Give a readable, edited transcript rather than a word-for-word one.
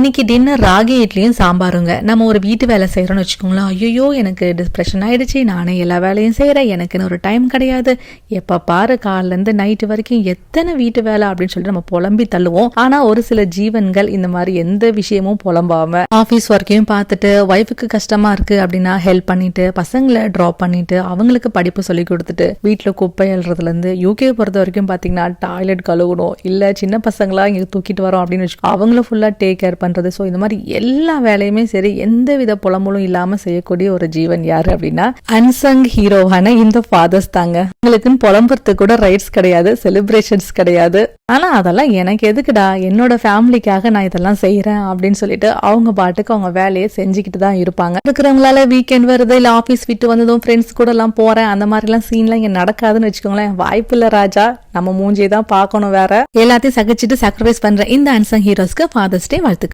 இன்னைக்கு டின்னர் ராகி இட்லியும் சாம்பாருங்க. நம்ம ஒரு வீட்டு வேலை செய்யறோம்னு வச்சுக்கோங்களேன், ஐயோ எனக்கு டிப்ரெஷன் ஆயிடுச்சு, நானே எல்லா வேலையும் செய்யறேன், எனக்குன்னு ஒரு டைம் கிடையாது, எப்ப பாரு காலில இருந்து நைட்டு வரைக்கும் எத்தனை வீட்டு வேலை அப்படின்னு சொல்லிட்டு நம்ம புலம்பி தள்ளுவோம். ஆனா ஒரு சில ஜீவன்கள் இந்த மாதிரி எந்த விஷயமும் புலம்பாம ஆபீஸ் ஒர்க்கையும் பார்த்துட்டு ஒய்ஃபுக்கு கஷ்டமா இருக்கு அப்படின்னா ஹெல்ப் பண்ணிட்டு, பசங்களை ட்ராப் பண்ணிட்டு, அவங்களுக்கு படிப்பு சொல்லி கொடுத்துட்டு, வீட்டுல குப்பை எழுறதுல இருந்து யூகே பொறுத்த வரைக்கும் பாத்தீங்கன்னா டாய்லெட் கழுவணும், இல்ல சின்ன பசங்களா இங்க தூக்கிட்டு வரோம் அப்படின்னு வச்சுக்கோ, அவங்கள ஃபுல்லா டேக் கேர் பண்றது. ஸோ இந்த மாதிரி எல்லா வேலையுமே சரி எந்த வித புலம்பலும் இல்லாம செய்யக்கூடிய ஒரு ஜீவன் யாரு அப்படின்னா அன்சங் ஹீரோவான இந்த ஃபாதர்ஸ் தாங்க. உங்களுக்குன்னு புலம்புறதுக்கு கூட ரைட்ஸ் கிடையாது, செலிப்ரேஷன்ஸ் கிடையாது. ஆனா அதெல்லாம் எனக்கு எதுக்குடா, என்னோட ஃபேமிலிக்காக நான் இதெல்லாம் செய்யறேன் அப்படின்னு சொல்லிட்டு அவங்க பாட்டுக்கு அவங்க வேலையை செஞ்சுக்கிட்டு தான் இருப்பாங்க. இருக்கிறவங்களால வீக்கெண்ட் வருது, இல்ல ஆபீஸ் விட்டு வந்ததும் ஃப்ரெண்ட்ஸ் கூட எல்லாம் போறேன், அந்த மாதிரி எல்லாம் சீன்லாம் இங்க நடக்காதுன்னு வச்சுக்கோங்களேன். வாய்ப்பு இல்ல ராஜா, நம்ம மூஞ்சியை தான் பார்க்கணும். வேற எல்லாத்தையும் சகிச்சுட்டு சாக்ரிஃபைஸ் பண்ற இந்த அன்சங் ஹீரோஸ்க்கு ஃபாதர்ஸ் டே வாழ்த்துக்கள்.